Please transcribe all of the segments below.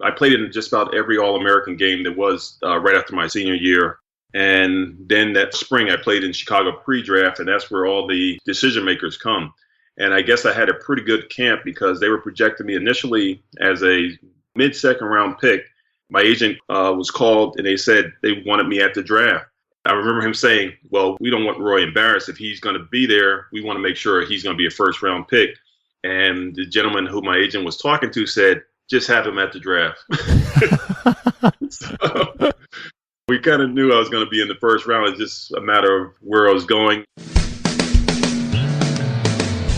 I played in just about every All-American game that was right after my senior year. And then that spring, I played in Chicago pre-draft, and that's where all the decision makers come. And I guess I had a pretty good camp because they were projecting me initially as a mid-second round pick. My agent was called, and they said they wanted me at the draft. I remember him saying, well, we don't want Roy embarrassed. If he's going to be there, we want to make sure he's going to be a first-round pick. And the gentleman who my agent was talking to said, just have him at the draft. So we kind of knew I was going to be in the first round. It's just a matter of where I was going.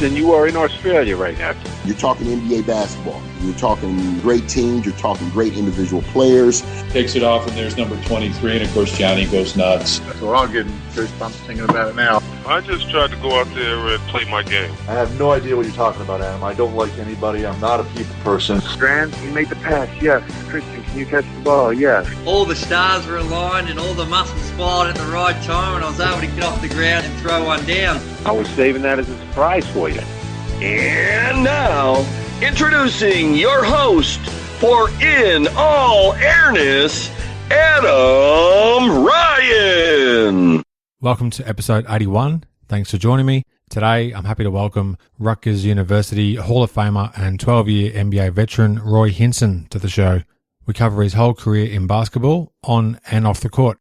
And you are in Australia right now. You're talking NBA basketball. You're talking great teams. You're talking great individual players. Takes it off, and there's number 23, and of course Johnny goes nuts. So I'm getting goosebumps thinking about it now. I just tried to go out there and play my game. I have no idea what you're talking about, Adam. I don't like anybody. I'm not a people person. Strand, you make the pass, yes. Christian, can you catch the ball? Yes. All the stars were aligned and all the muscles fired at the right time, and I was able to get off the ground and throw one down. I was saving that as a surprise for you. And now, introducing your host for In All Airness, Adam Ryan. Welcome to episode 81. Thanks for joining me. Today, I'm happy to welcome Rutgers University Hall of Famer and 12-year NBA veteran Roy Hinson to the show. We cover his whole career in basketball, on and off the court.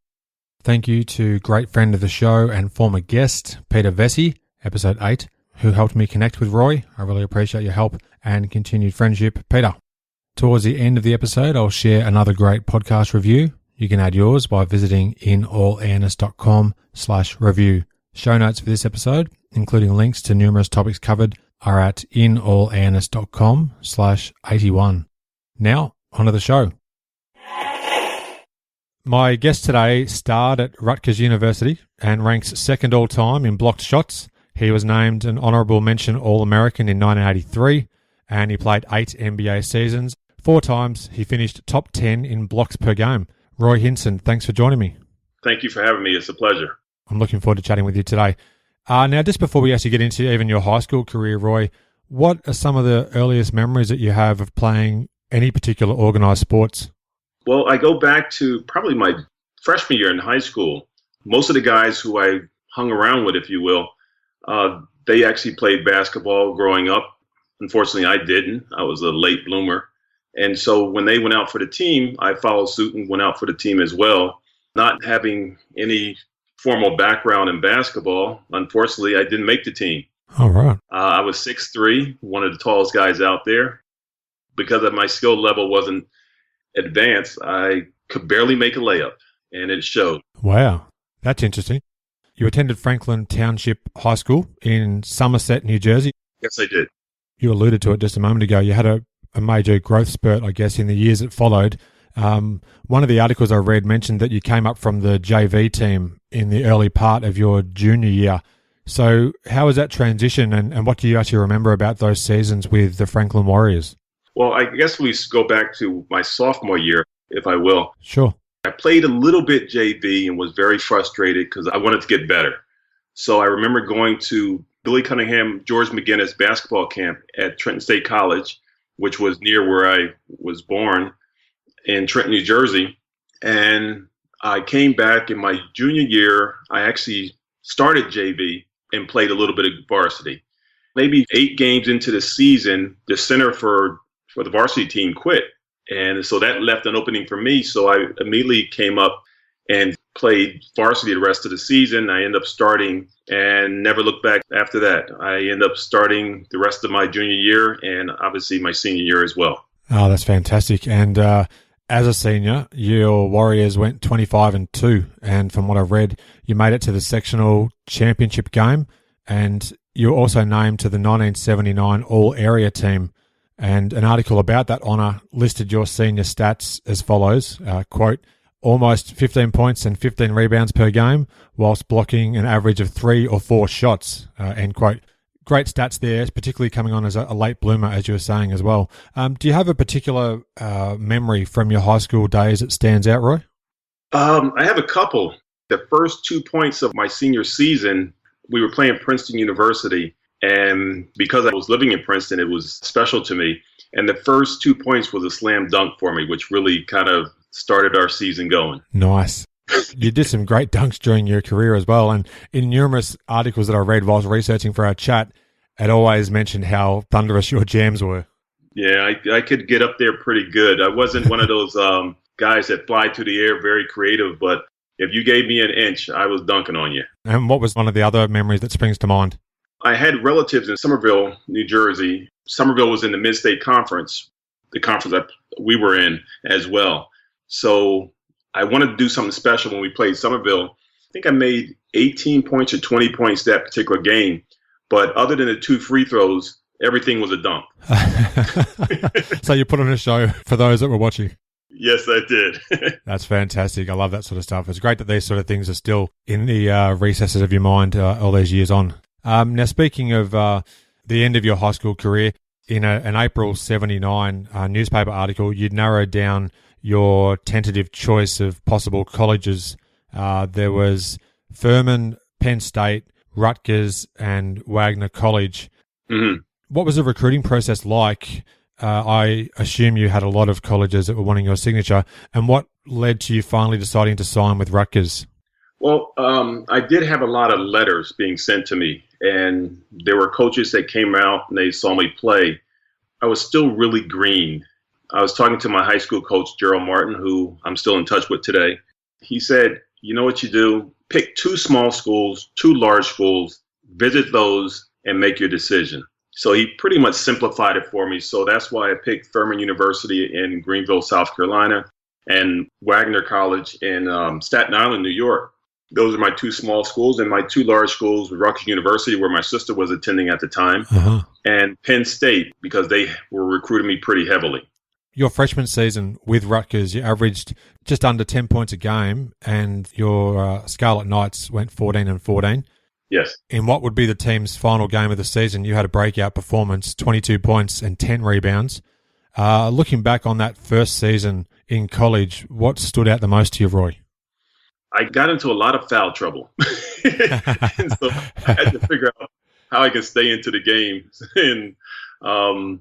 Thank you to great friend of the show and former guest, Peter Vesey, episode 8, who helped me connect with Roy. I really appreciate your help and continued friendship, Peter. Towards the end of the episode, I'll share another great podcast review. You can add yours by visiting inallairness.com/review. Show notes for this episode, including links to numerous topics covered, are at inallairness.com/81. Now, onto the show. My guest today starred at Rutgers University and ranks second all-time in blocked shots. He was named an honourable mention All-American in 1983, and he played 8 NBA seasons. 4 times he finished top 10 in blocks per game. Roy Hinson, thanks for joining me. Thank you for having me. It's a pleasure. I'm looking forward to chatting with you today. Now, just before we actually get into even your high school career, Roy, what are some of the earliest memories that you have of playing any particular organised sports? Well, I go back to probably my freshman year in high school. Most of the guys who I hung around with, if you will, they actually played basketball growing up. Unfortunately, I didn't. I was a late bloomer. And so when they went out for the team, I followed suit and went out for the team as well. Not having any formal background in basketball, unfortunately, I didn't make the team. All right. I was 6'3", one of the tallest guys out there. Because of my skill level wasn't advanced, I could barely make a layup, and it showed. Wow, that's interesting. You attended Franklin Township High School in Somerset, New Jersey. Yes, I did. You alluded to it just a moment ago. You had a major growth spurt, I guess, in the years that followed. One of the articles I read mentioned that you came up from the JV team in the early part of your junior year. So how was that transition, and what do you actually remember about those seasons with the Franklin Warriors? Well, I guess we go back to my sophomore year, if I will. Sure. I played a little bit JV and was very frustrated because I wanted to get better. So I remember going to Billy Cunningham, George McGinnis basketball camp at Trenton State College, which was near where I was born in Trenton, New Jersey. And I came back in my junior year. I actually started JV and played a little bit of varsity. Maybe 8 games into the season, the center for the varsity team quit. And so that left an opening for me. So I immediately came up and played varsity the rest of the season. I ended up starting and never looked back after that. I ended up starting the rest of my junior year and obviously my senior year as well. Oh, that's fantastic. And as a senior, your Warriors went 25-2. And from what I've read, you made it to the Sectional Championship Game. And you were also named to the 1979 All-Area team. And an article about that honour listed your senior stats as follows, quote, almost 15 points and 15 rebounds per game, whilst blocking an average of 3 or 4 shots, end quote. Great stats there, particularly coming on as a late bloomer, as you were saying as well. Do you have a particular memory from your high school days that stands out, Roy? I have a couple. The first 2 points of my senior season, we were playing Princeton University. And because I was living in Princeton, it was special to me. And the first 2 points was a slam dunk for me, which really kind of started our season going. Nice. You did some great dunks during your career as well. And in numerous articles that I read while I was researching for our chat, it always mentioned how thunderous your jams were. Yeah, I could get up there pretty good. I wasn't one of those guys that fly through the air, very creative, but if you gave me an inch, I was dunking on you. And what was one of the other memories that springs to mind? I had relatives in Somerville, New Jersey. Somerville was in the Mid-State Conference, the conference that we were in as well. So I wanted to do something special when we played Somerville. I think I made 18 points or 20 points that particular game. But other than the 2 free throws, everything was a dunk. So you put on a show for those that were watching. Yes, I did. That's fantastic. I love that sort of stuff. It's great that these sort of things are still in the recesses of your mind all these years on. Now, speaking of the end of your high school career, in an April 79 newspaper article, you'd narrowed down your tentative choice of possible colleges. There was Furman, Penn State, Rutgers, and Wagner College. Mm-hmm. What was the recruiting process like? I assume you had a lot of colleges that were wanting your signature. And what led to you finally deciding to sign with Rutgers? Well, I did have a lot of letters being sent to me, and there were coaches that came out and they saw me play. I was still really green. I was talking to my high school coach, Gerald Martin, who I'm still in touch with today. He said, you know what you do? Pick 2 small schools, 2 large schools, visit those, and make your decision. So he pretty much simplified it for me. So that's why I picked Furman University in Greenville, South Carolina, and Wagner College in Staten Island, New York. Those are my 2 small schools, and my 2 large schools were Rutgers University, where my sister was attending at the time, and Penn State, because they were recruiting me pretty heavily. Your freshman season with Rutgers, you averaged just under 10 points a game, and your Scarlet Knights went 14-14. Yes. In what would be the team's final game of the season, you had a breakout performance, 22 points and 10 rebounds. Looking back on that first season in college, what stood out the most to you, Roy? I got into a lot of foul trouble. And so I had to figure out how I could stay into the game. And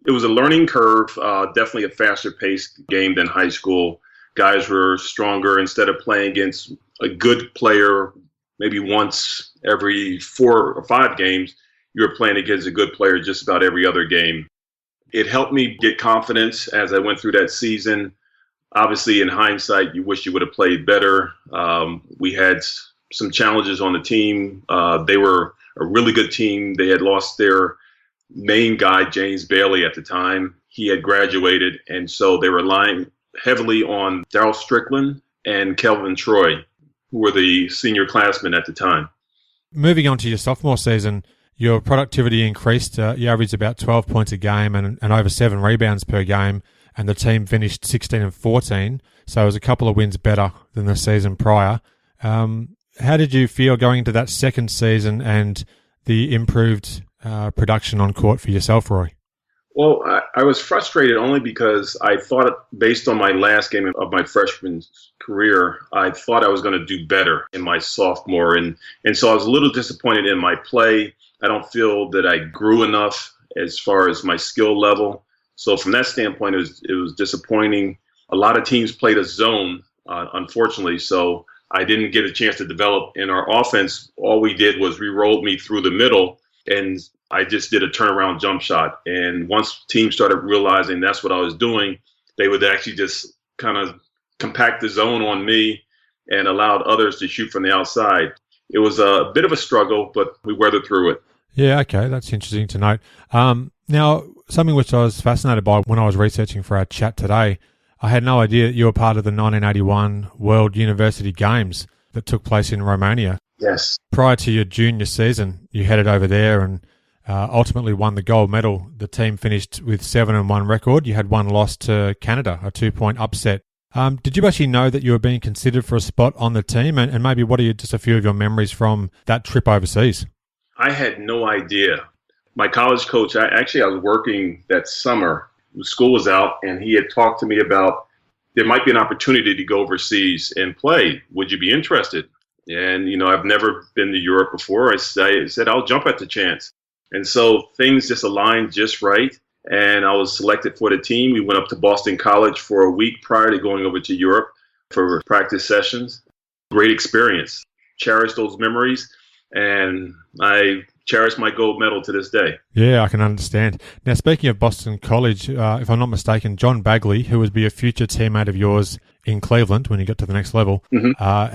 it was a learning curve, definitely a faster paced game than high school. Guys were stronger. Instead of playing against a good player maybe once every 4 or 5 games, you were playing against a good player just about every other game. It helped me get confidence as I went through that season. Obviously, in hindsight, you wish you would have played better. We had some challenges on the team. They were a really good team. They had lost their main guy, James Bailey, at the time. He had graduated, and so they were relying heavily on Darryl Strickland and Kelvin Troy, who were the senior classmen at the time. Moving on to your sophomore season, your productivity increased. You averaged about 12 points a game and over 7 rebounds per game, and the team finished 16-14, so it was a couple of wins better than the season prior. How did you feel going into that second season and the improved production on court for yourself, Roy? Well, I was frustrated only because I thought, based on my last game of my freshman career, I thought I was going to do better in my sophomore. And so I was a little disappointed in my play. I don't feel that I grew enough as far as my skill level. So from that standpoint, it was disappointing. A lot of teams played a zone, unfortunately, so I didn't get a chance to develop in our offense. All we did was we rolled me through the middle, and I just did a turnaround jump shot. And once teams started realizing that's what I was doing, they would actually just kind of compact the zone on me and allowed others to shoot from the outside. It was a bit of a struggle, but we weathered through it. Yeah, okay, that's interesting to note. Now, something which I was fascinated by when I was researching for our chat today, I had no idea that you were part of the 1981 World University Games that took place in Romania. Yes. Prior to your junior season, you headed over there and ultimately won the gold medal. The team finished with 7-1 record. You had one loss to Canada, a 2-point upset. Did you actually know that you were being considered for a spot on the team? And maybe what are just a few of your memories from that trip overseas? I had no idea. My college coach, I was working that summer. School was out, and he had talked to me about there might be an opportunity to go overseas and play. Would you be interested? And, I've never been to Europe before. I said, I'll jump at the chance. And so things just aligned just right. and I was selected for the team. We went up to Boston College for a week prior to going over to Europe for practice sessions. Great experience. Cherish those memories, and I cherish my gold medal to this day. Yeah, I can understand. Now, speaking of Boston College, if I'm not mistaken, John Bagley, who would be a future teammate of yours in Cleveland when you got to the next level,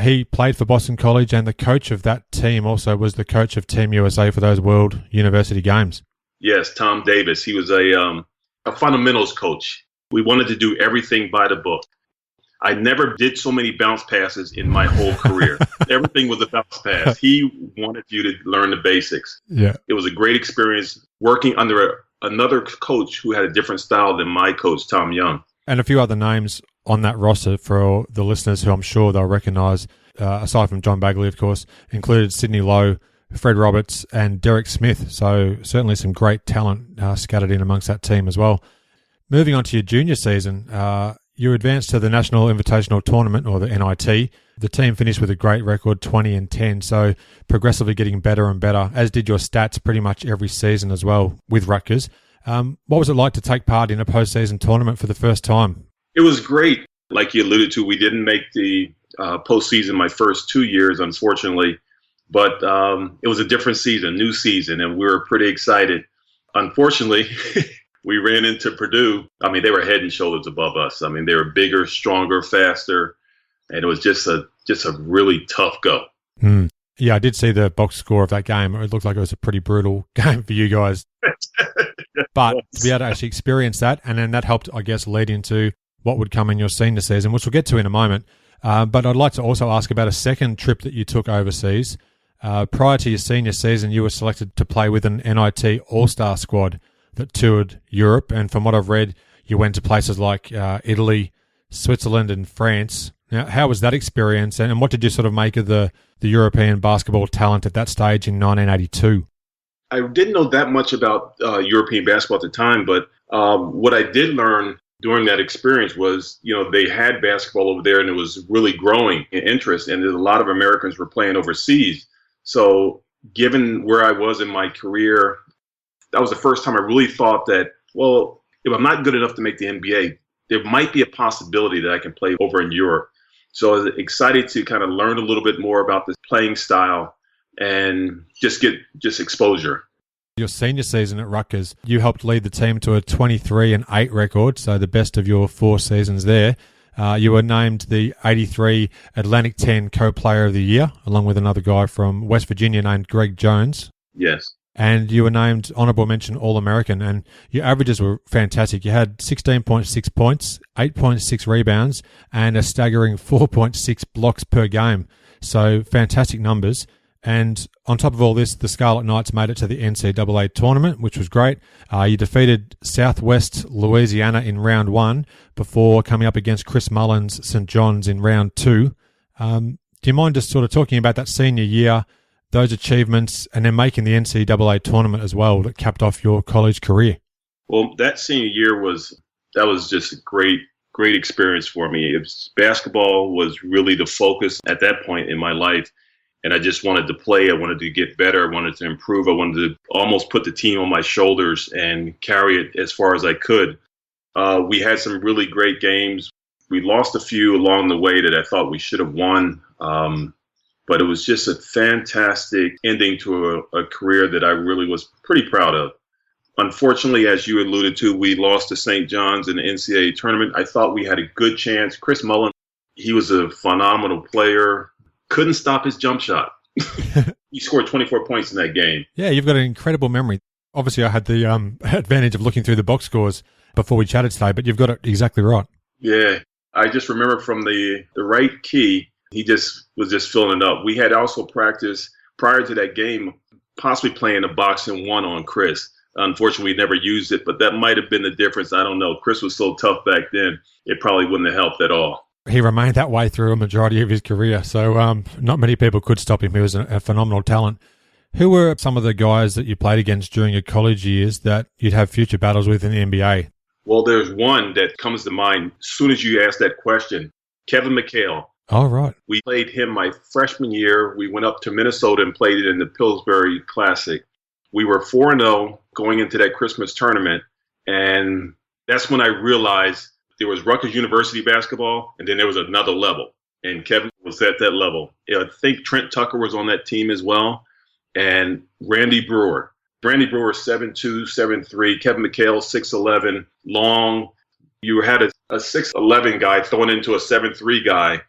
he played for Boston College, and the coach of that team also was the coach of Team USA for those World University Games. Yes, Tom Davis. He was a fundamentals coach. We wanted to do everything by the book. I never did so many bounce passes in my whole career. Everything was a bounce pass. He wanted you to learn the basics. Yeah. It was a great experience working under another coach who had a different style than my coach, Tom Young. And a few other names on that roster for the listeners who I'm sure they'll recognise, aside from John Bagley, of course, included Sidney Lowe, Fred Roberts, and Derek Smith. So certainly some great talent scattered in amongst that team as well. Moving on to your junior season, you advanced to the National Invitational Tournament, or the NIT. The team finished with a great record, 20-10, so progressively getting better and better, as did your stats pretty much every season as well with Rutgers. What was it like to take part in a postseason tournament for the first time? It was great. Like you alluded to, we didn't make the postseason my first 2 years, unfortunately, but it was a different season, new season, and we were pretty excited. Unfortunately, we ran into Purdue. I mean, they were head and shoulders above us. I mean, they were bigger, stronger, faster, and it was just a really tough go. Yeah, I did see the box score of that game. It looked like it was a pretty brutal game for you guys. But to be able to actually experience that, and then that helped, I guess, lead into what would come in your senior season, which we'll get to in a moment. But I'd like to also ask about a second trip that you took overseas. Prior to your senior season, you were selected to play with an NIT All-Star squad that toured Europe, and from what I've read, you went to places like Italy, Switzerland, and France. Now, how was that experience, and what did you sort of make of the European basketball talent at that stage in 1982? I didn't know that much about European basketball at the time, but what I did learn during that experience was, they had basketball over there, and it was really growing in interest, and a lot of Americans were playing overseas. So given where I was in my career, that was the first time I really thought that, well, if I'm not good enough to make the NBA, there might be a possibility that I can play over in Europe. So I was excited to kind of learn a little bit more about this playing style and just get exposure. Your senior season at Rutgers, you helped lead the team to a 23-8 record, so the best of your 4 seasons there. You were named the 83 Atlantic 10 Co-Player of the Year, along with another guy from West Virginia named Greg Jones. Yes. And you were named honorable mention All-American, and your averages were fantastic. You had 16.6 points, 8.6 rebounds, and a staggering 4.6 blocks per game. So fantastic numbers. And on top of all this, the Scarlet Knights made it to the NCAA tournament, which was great. You defeated Southwest Louisiana in round 1 before coming up against Chris Mullins' St. John's in round 2. Do you mind just sort of talking about that senior year, those achievements, and then making the NCAA tournament as well that capped off your college career? Well, that senior year was just a great experience for me. Basketball was really the focus at that point in my life, and I just wanted to play. I wanted to get better. I wanted to improve. I wanted to almost put the team on my shoulders and carry it as far as I could. We had some really great games. We lost a few along the way that I thought we should have won. But it was just a fantastic ending to a career that I really was pretty proud of. Unfortunately, as you alluded to, we lost to St. John's in the NCAA tournament. I thought we had a good chance. Chris Mullins, he was a phenomenal player. Couldn't stop his jump shot. He scored 24 points in that game. Yeah, you've got an incredible memory. Obviously, I had the advantage of looking through the box scores before we chatted today, but you've got it exactly right. Yeah, I just remember from the right key, he was just filling it up. We had also practiced prior to that game, possibly playing a boxing 1 on Chris. Unfortunately, we never used it, but that might have been the difference. I don't know. Chris was so tough back then, it probably wouldn't have helped at all. He remained that way through a majority of his career, so not many people could stop him. He was a phenomenal talent. Who were some of the guys that you played against during your college years that you'd have future battles with in the NBA? Well, there's one that comes to mind as soon as you ask that question. Kevin McHale. Oh, right. We played him my freshman year. We went up to Minnesota and played it in the Pillsbury Classic. We were 4-0 going into that Christmas tournament, And that's when I realized there was Rutgers University basketball, and then there was another level. And Kevin was at that level. I think Trent Tucker was on that team as well, and Randy Brewer. Randy Brewer, 7'2", 7'3", Kevin McHale, 6'11", long. You had a 6'11" guy thrown into a 7'3" guy,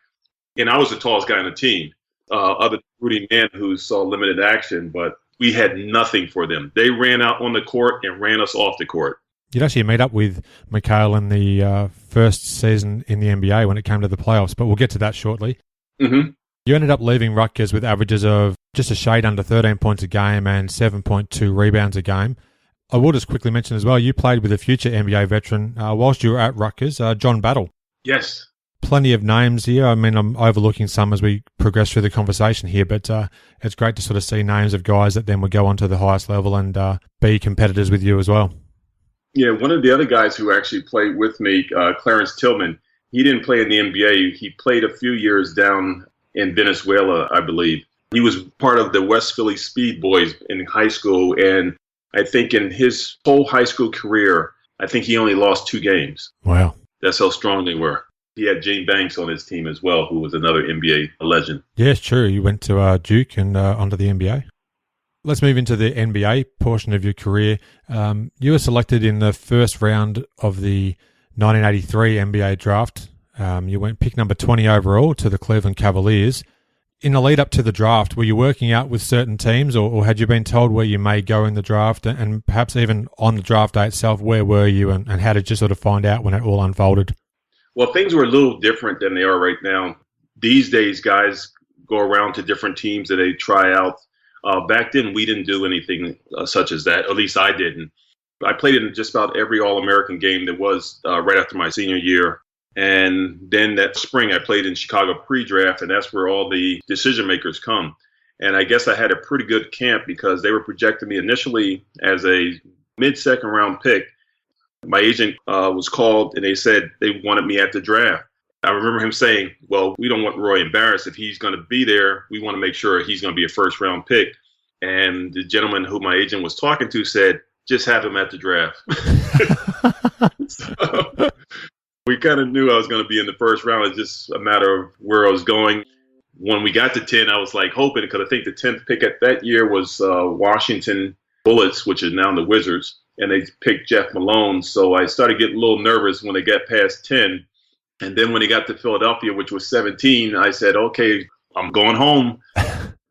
and I was the tallest guy on the team, other than Rudy Mann, who saw limited action, but we had nothing for them. They ran out on the court and ran us off the court. You'd actually meet up with McHale in the first season in the NBA when it came to the playoffs, but we'll get to that shortly. Mm-hmm. You ended up leaving Rutgers with averages of just a shade under 13 points a game and 7.2 rebounds a game. I will just quickly mention as well, you played with a future NBA veteran whilst you were at Rutgers, John Battle. Yes. Plenty of names here. I mean, I'm overlooking some as we progress through the conversation here, but it's great to sort of see names of guys that then would go on to the highest level and be competitors with you as well. Yeah, one of the other guys who actually played with me, Clarence Tillman, he didn't play in the NBA. He played a few years down in Venezuela, I believe. He was part of the West Philly Speed Boys in high school, and I think in his whole high school career, I think he only lost 2 games. Wow. That's how strong they were. He had Gene Banks on his team as well, who was another NBA legend. Yes, true. You went to Duke and onto the NBA. Let's move into the NBA portion of your career. You were selected in the first round of the 1983 NBA draft. You went pick number 20 overall to the Cleveland Cavaliers. In the lead up to the draft, were you working out with certain teams or had you been told where you may go in the draft? And perhaps even on the draft day itself, where were you and how did you sort of find out when it all unfolded? Well, things were a little different than they are right now. These days, guys go around to different teams that they try out. Back then, we didn't do anything such as that. At least I didn't. I played in just about every All-American game that was right after my senior year. And then that spring, I played in Chicago pre-draft, and that's where all the decision makers come. And I guess I had a pretty good camp because they were projecting me initially as a mid-second round pick. My agent was called, and they said they wanted me at the draft. I remember him saying, well, we don't want Roy embarrassed. If he's going to be there, we want to make sure he's going to be a first-round pick. And the gentleman who my agent was talking to said, just have him at the draft. So we kind of knew I was going to be in the first round. It's just a matter of where I was going. When we got to 10, I was like hoping, because I think the 10th pick at that year was Washington Bullets, which is now the Wizards, and they picked Jeff Malone. So I started getting a little nervous when they got past 10. And then when they got to Philadelphia, which was 17, I said, okay, I'm going home.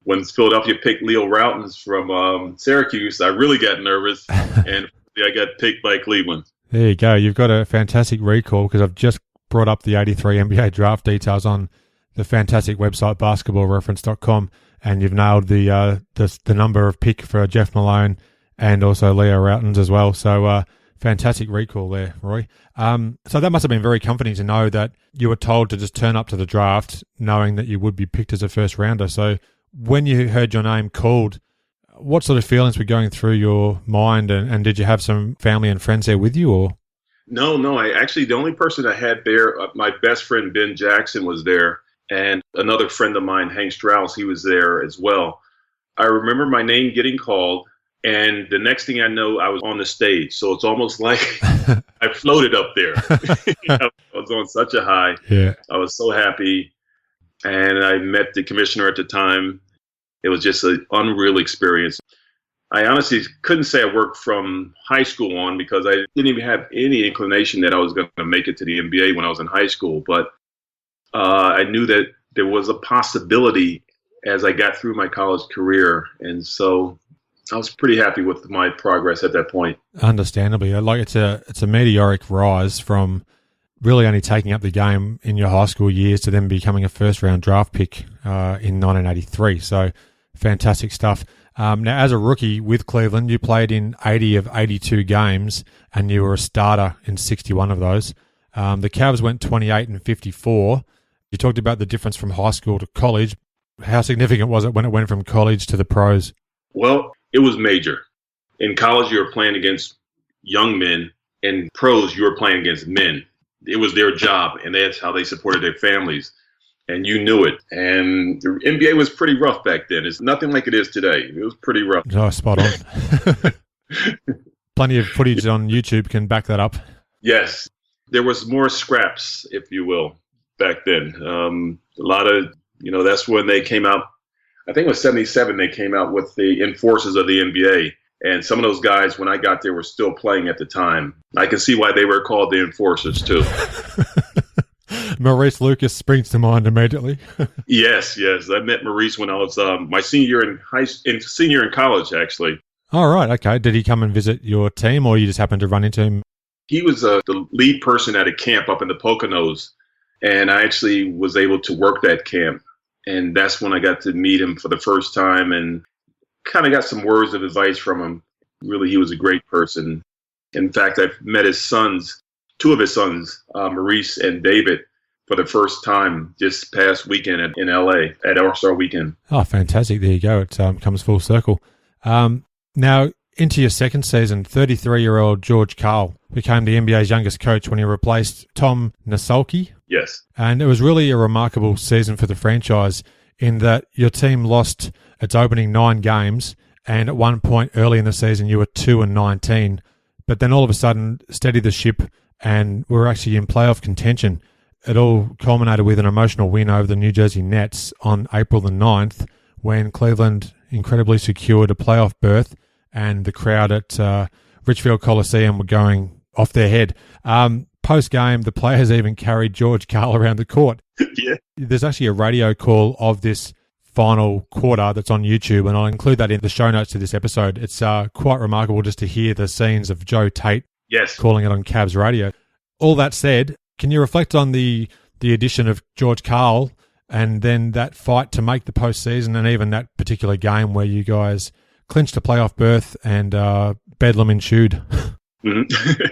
When Philadelphia picked Leo Routens from Syracuse, I really got nervous, and I got picked by Cleveland. There you go. You've got a fantastic recall because I've just brought up the 83 NBA draft details on the fantastic website basketballreference.com, and you've nailed the number of pick for Jeff Malone and also Leo Routens as well. So fantastic recall there, Roy. So that must have been very comforting to know that you were told to just turn up to the draft knowing that you would be picked as a first rounder. So when you heard your name called, what sort of feelings were going through your mind and did you have some family and friends there with you? Or? No. The only person I had there, my best friend Ben Jackson was there, and another friend of mine, Hank Strauss, he was there as well. I remember my name getting called, and the next thing I know, I was on the stage. So it's almost like I floated up there. I was on such a high. Yeah. I was so happy. And I met the commissioner at the time. It was just an unreal experience. I honestly couldn't say I worked from high school on because I didn't even have any inclination that I was going to make it to the NBA when I was in high school. But I knew that there was a possibility as I got through my college career. And so I was pretty happy with my progress at that point. Understandably. Like it's a meteoric rise from really only taking up the game in your high school years to then becoming a first-round draft pick in 1983. So fantastic stuff. Now, as a rookie with Cleveland, you played in 80 of 82 games, and you were a starter in 61 of those. The Cavs went 28 and 54. You talked about the difference from high school to college. How significant was it when it went from college to the pros? Well, it was major. In college, you were playing against young men. In pros, you were playing against men. It was their job, and that's how they supported their families. And you knew it. And the NBA was pretty rough back then. It's nothing like it is today. It was pretty rough. Oh, spot on. Plenty of footage on YouTube can back that up. Yes, there was more scraps, if you will, back then. A lot of, that's when they came out. I think it was 77 they came out with the enforcers of the NBA. And some of those guys, when I got there, were still playing at the time. I can see why they were called the enforcers, too. Maurice Lucas springs to mind immediately. Yes. I met Maurice when I was my senior in college, actually. All right, okay. Did he come and visit your team, or you just happened to run into him? He was the lead person at a camp up in the Poconos, and I actually was able to work that camp. And that's when I got to meet him for the first time and kind of got some words of advice from him. Really, he was a great person. In fact, I've met his sons, two of his sons, Maurice and David, for the first time this past weekend in L.A. at All-Star Weekend. Oh, fantastic. There you go. It comes full circle. Now, into your second season, 33-year-old George Karl became the NBA's youngest coach when he replaced Tom Nasolki. Yes. And it was really a remarkable season for the franchise in that your team lost its opening 9 games, and at one point early in the season you were 2-19, but then all of a sudden steadied the ship and were actually in playoff contention. It all culminated with an emotional win over the New Jersey Nets on April the 9th when Cleveland incredibly secured a playoff berth and the crowd at Richfield Coliseum were going off their head. Post-game, the players even carried George Karl around the court. Yeah. There's actually a radio call of this final quarter that's on YouTube, and I'll include that in the show notes to this episode. It's quite remarkable just to hear the scenes of Joe Tate calling it on Cavs radio. All that said, can you reflect on the addition of George Karl and then that fight to make the postseason and even that particular game where you guys clinched a playoff berth and bedlam ensued? Mm-hmm.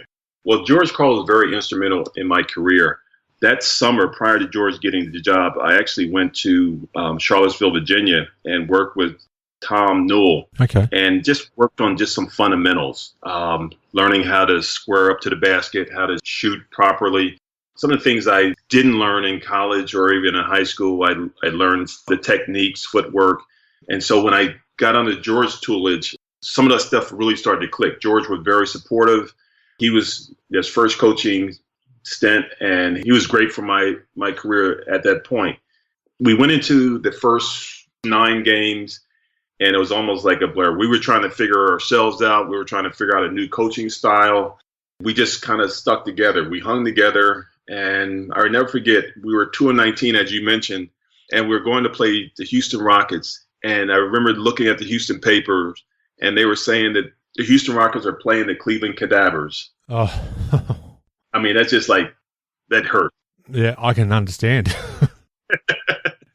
Well, George Karl was very instrumental in my career. That summer, prior to George getting the job, I actually went to Charlottesville, Virginia, and worked with Tom Newell. Okay. And just worked on just some fundamentals, learning how to square up to the basket, how to shoot properly. Some of the things I didn't learn in college or even in high school, I learned the techniques, footwork. And so when I got under George's tutelage, some of that stuff really started to click. George was very supportive. He was his first coaching stint, and he was great for my career at that point. We went into the first 9 games, and it was almost like a blur. We were trying to figure ourselves out. We were trying to figure out a new coaching style. We just kind of stuck together. We hung together, and I'll never forget, we were 2-19, as you mentioned, and we were going to play the Houston Rockets. And I remember looking at the Houston papers, and they were saying that the Houston Rockets are playing the Cleveland Cadavers. Oh. I mean, that's just like, that hurt. Yeah, I can understand.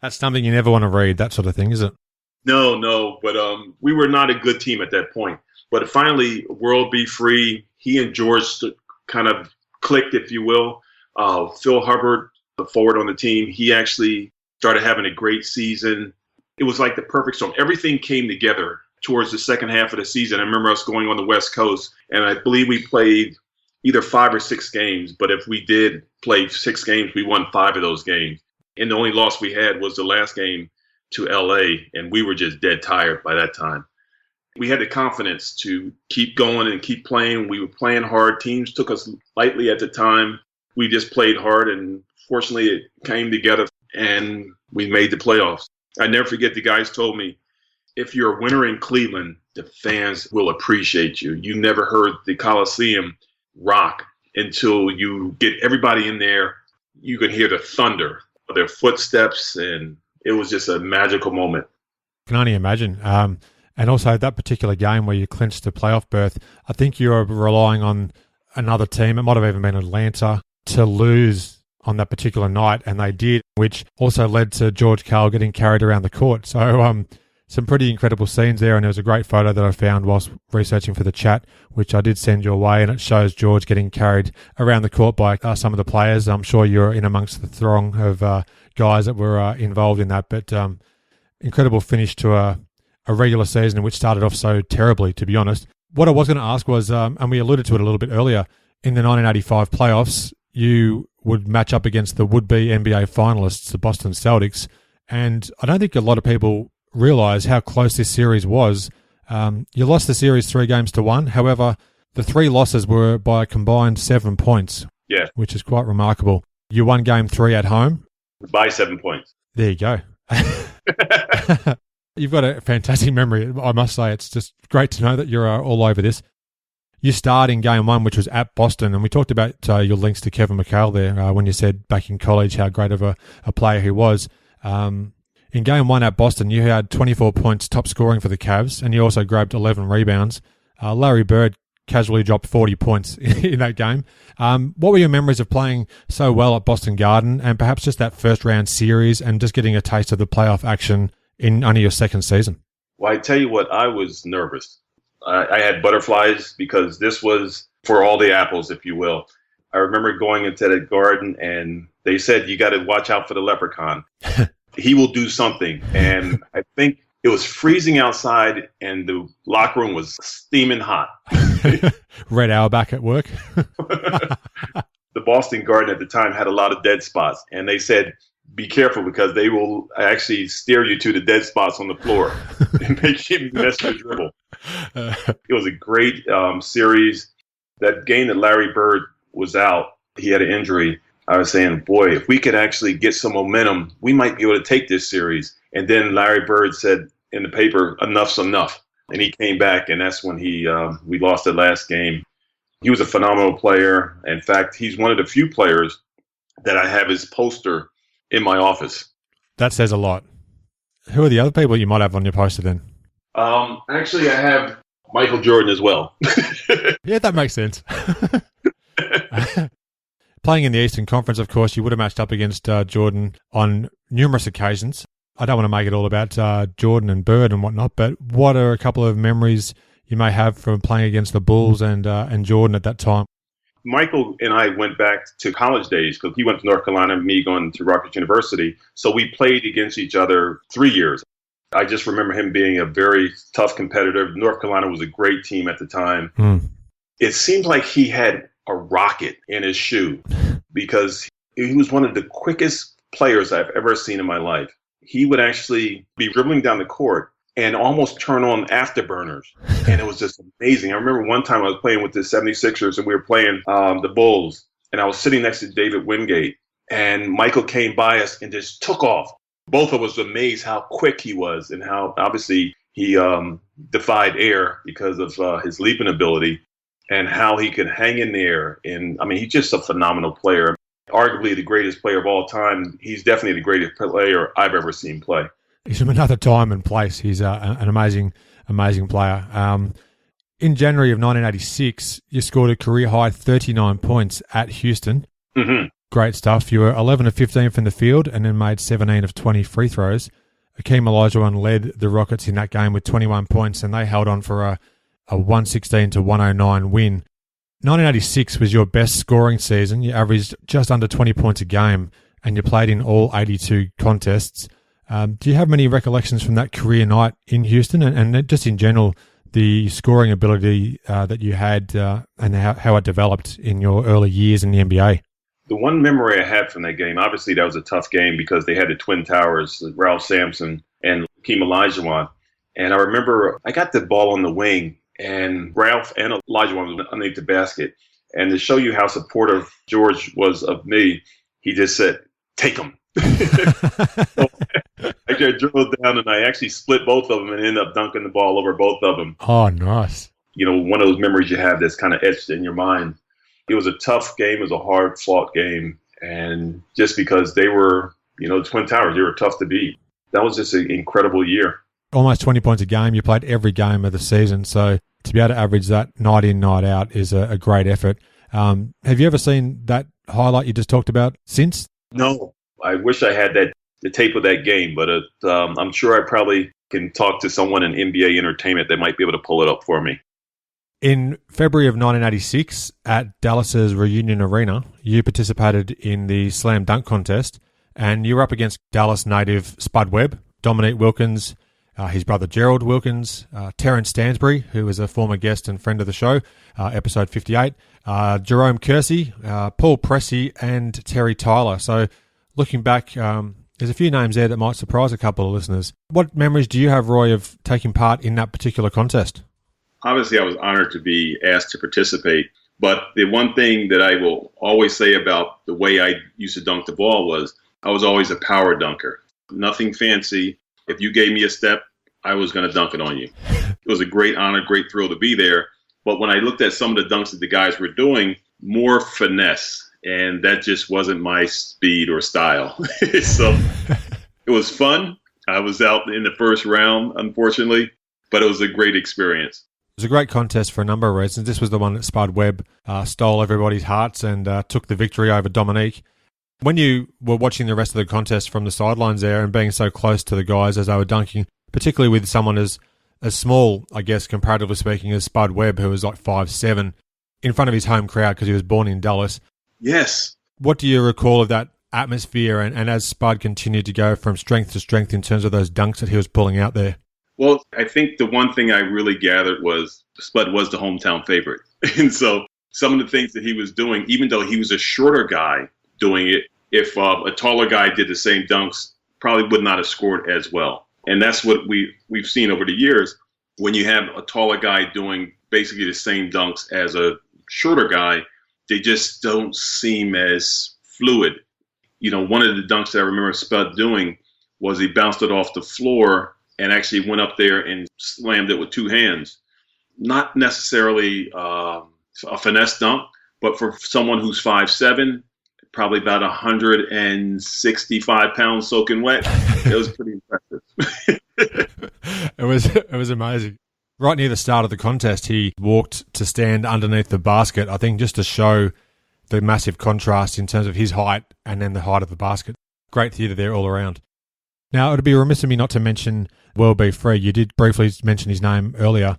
That's something you never want to read, that sort of thing, is it? No, but we were not a good team at that point. But finally, World Be Free, he and George kind of clicked, if you will. Phil Hubbard, the forward on the team, he actually started having a great season. It was like the perfect storm. Everything came together towards the second half of the season. I remember us going on the West Coast, and I believe we played either 5 or 6 games. But if we did play 6 games, we won 5 of those games. And the only loss we had was the last game to L.A., and we were just dead tired by that time. We had the confidence to keep going and keep playing. We were playing hard. Teams took us lightly at the time. We just played hard, and fortunately it came together, and we made the playoffs. I never forget the guys told me, if you're a winner in Cleveland, the fans will appreciate you. You never heard the Coliseum rock until you get everybody in there. You can hear the thunder of their footsteps, and it was just a magical moment. I can only imagine. And also that particular game where you clinched a playoff berth, I think you were relying on another team, it might have even been Atlanta, to lose on that particular night, and they did, which also led to George Karl getting carried around the court. So some pretty incredible scenes there, and there was a great photo that I found whilst researching for the chat, which I did send your way, and it shows George getting carried around the court by some of the players. I'm sure you're in amongst the throng of guys that were involved in that, but incredible finish to a regular season which started off so terribly, to be honest. What I was going to ask was, and we alluded to it a little bit earlier, in the 1985 playoffs, you would match up against the would-be NBA finalists, the Boston Celtics, and I don't think a lot of people realise how close this series was. You lost the series 3-1. However, The 3 losses were by a combined 7 points. Yeah. Which is quite remarkable. You won game 3 at home. By 7 points. There you go. You've got a fantastic memory, I must say. It's just great to know that you're all over this. You starred in game 1, which was at Boston, and we talked about your links to Kevin McHale there when you said back in college how great of a player he was. In game 1 at Boston, you had 24 points, top scoring for the Cavs, and you also grabbed 11 rebounds. Larry Bird casually dropped 40 points in that game. What were your memories of playing so well at Boston Garden, and perhaps just that first round series and just getting a taste of the playoff action in only your second season? Well, I tell you what, I was nervous. I had butterflies because this was for all the apples, if you will. I remember going into the garden and they said, you got to watch out for the leprechaun. He will do something. And I think it was freezing outside and the locker room was steaming hot. Red hour back at work. The Boston Garden at the time had a lot of dead spots. And they said, be careful because they will actually steer you to the dead spots on the floor and make you miss your dribble. It was a great series. That game that Larry Bird was out, he had an injury. I was saying, boy, if we could actually get some momentum, we might be able to take this series. And then Larry Bird said in the paper, enough's enough. And he came back, and that's when we lost the last game. He was a phenomenal player. In fact, he's one of the few players that I have his poster in my office. That says a lot. Who are the other people you might have on your poster then? Actually, I have Michael Jordan as well. Yeah, that makes sense. Playing in the Eastern Conference, of course, you would have matched up against Jordan on numerous occasions. I don't want to make it all about Jordan and Bird and whatnot, but what are a couple of memories you may have from playing against the Bulls and Jordan at that time? Michael and I went back to college days because he went to North Carolina and me going to Rutgers University. So we played against each other 3 years. I just remember him being a very tough competitor. North Carolina was a great team at the time. It seemed like he had a rocket in his shoe because he was one of the quickest players I've ever seen in my life. He would actually be dribbling down the court and almost turn on afterburners. And it was just amazing. I remember one time I was playing with the 76ers and we were playing the Bulls. And I was sitting next to David Wingate. And Michael came by us and just took off. Both of us were amazed how quick he was and how obviously he defied air because of his leaping ability and how he could hang in there. And I mean, he's just a phenomenal player. Arguably the greatest player of all time. He's definitely the greatest player I've ever seen play. He's from another time and place. He's an amazing player. In January of 1986, you scored a career-high 39 points at Houston. Mm-hmm. Great stuff. You were 11 of 15 from the field and then made 17 of 20 free throws. Akeem Olajuwon led the Rockets in that game with 21 points, and they held on for a 116 to 109 win. 1986 was your best scoring season. You averaged just under 20 points a game, and you played in all 82 contests. Do you have many recollections from that career night in Houston and just in general, the scoring ability that you had and how it developed in your early years in the NBA? The one memory I had from that game, obviously that was a tough game because they had the Twin Towers, Ralph Sampson and Akeem Olajuwon. And I remember I got the ball on the wing and Ralph and Olajuwon was underneath the basket. And to show you how supportive George was of me, he just said, take him. So I just dribbled down and I actually split both of them and ended up dunking the ball over both of them. Oh, nice. You know, one of those memories you have that's kind of etched in your mind. It was a tough game. It was a hard-fought game. And just because they were, you know, Twin Towers, they were tough to beat. That was just an incredible year. Almost 20 points a game. You played every game of the season. So to be able to average that night in, night out is a great effort. Have you ever seen that highlight you just talked about since? No. I wish I had the tape of that game, but I'm sure I probably can talk to someone in NBA entertainment that might be able to pull it up for me. In February of 1986, at Dallas's Reunion Arena, you participated in the slam dunk contest, and you were up against Dallas native Spud Webb, Dominique Wilkins, his brother Gerald Wilkins, Terrence Stansbury, who was a former guest and friend of the show, episode 58, Jerome Kersey, Paul Pressey, and Terry Tyler. So looking back, there's a few names there that might surprise a couple of listeners. What memories do you have, Roy, of taking part in that particular contest? obviously I was honored to be asked to participate. But the one thing that I will always say about the way I used to dunk the ball was I was always a power dunker. Nothing fancy. If you gave me a step, I was going to dunk it on you. It was a great honor, great thrill to be there. But when I looked at some of the dunks that the guys were doing, more finesse. And that just wasn't my speed or style. So it was fun. I was out in the first round, unfortunately, but it was a great experience. It was a great contest for a number of reasons. This was the one that Spud Webb stole everybody's hearts and took the victory over Dominique. When you were watching the rest of the contest from the sidelines there and being so close to the guys as they were dunking, particularly with someone as small, I guess, comparatively speaking, as Spud Webb, who was like 5'7", in front of his home crowd because he was born in Dulles. Yes. What do you recall of that atmosphere and as Spud continued to go from strength to strength in terms of those dunks that he was pulling out there? Well, I think the one thing I really gathered was Spud was the hometown favorite. And so some of the things that he was doing, even though he was a shorter guy doing it, if a taller guy did the same dunks, probably would not have scored as well. And that's what we've seen over the years. When you have a taller guy doing basically the same dunks as a shorter guy, they just don't seem as fluid. You know, one of the dunks that I remember Spud doing was he bounced it off the floor and actually went up there and slammed it with two hands. Not necessarily a finesse dunk, but for someone who's 5'7", probably about 165 pounds soaking wet, it was pretty impressive. It was amazing. Right near the start of the contest, he walked to stand underneath the basket, I think just to show the massive contrast in terms of his height and then the height of the basket. Great theatre there all around. Now, it would be remiss of me not to mention World B. Free. You did briefly mention his name earlier.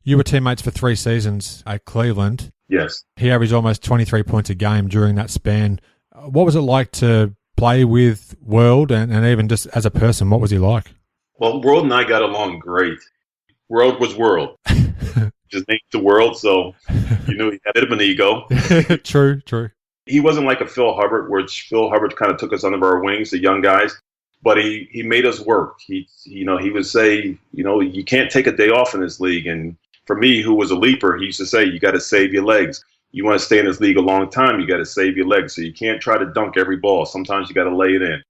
You were teammates for 3 seasons at Cleveland. Yes. He averaged almost 23 points a game during that span. What was it like to play with World and even just as a person, what was he like? Well, World and I got along great. World was World. Just named the World, so you knew he had a bit of an ego. True. He wasn't like a Phil Hubbard, which Phil Hubbard kind of took us under our wings, the young guys. But he made us work. He would say, you can't take a day off in this league. And for me, who was a leaper, he used to say, you got to save your legs. You want to stay in this league a long time, you got to save your legs. So you can't try to dunk every ball. Sometimes you got to lay it in.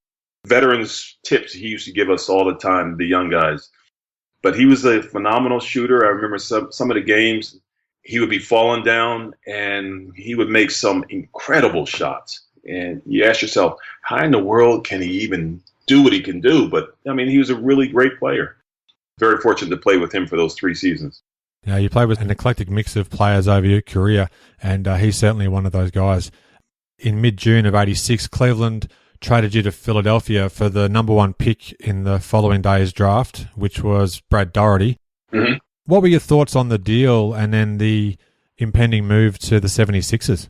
Veterans tips he used to give us all the time, the young guys. But he was a phenomenal shooter. I remember some of the games, he would be falling down and he would make some incredible shots. And you ask yourself, how in the world can he even do what he can do? But, I mean, he was a really great player. Very fortunate to play with him for those 3 seasons. Yeah, you played with an eclectic mix of players over your career, and he's certainly one of those guys. In mid-June of '86, Cleveland traded you to Philadelphia for the number 1 pick in the following day's draft, which was Brad Doherty. Mm-hmm. What were your thoughts on the deal and then the impending move to the 76ers?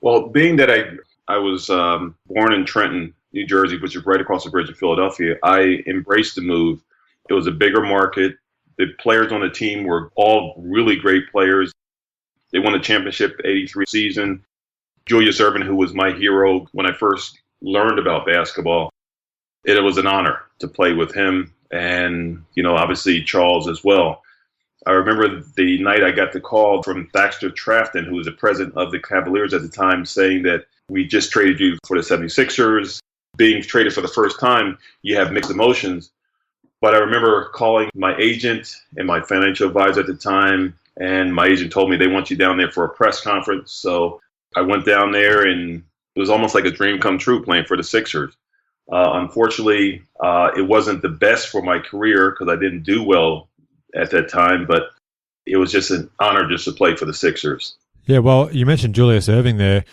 Well, being that I was born in Trenton, New Jersey, which is right across the bridge in Philadelphia, I embraced the move. It was a bigger market. The players on the team were all really great players. They won the championship '83 season. Julius Erving, who was my hero when I first learned about basketball, it was an honor to play with him and, obviously Charles as well. I remember the night I got the call from Thaxter Trafton, who was the president of the Cavaliers at the time, saying that we just traded you for the 76ers. Being traded for the first time, you have mixed emotions. But I remember calling my agent and my financial advisor at the time, and my agent told me they want you down there for a press conference. So I went down there, and it was almost like a dream come true playing for the Sixers. Unfortunately, it wasn't the best for my career because I didn't do well at that time, but it was just an honor just to play for the Sixers. Yeah, well, you mentioned Julius Erving there.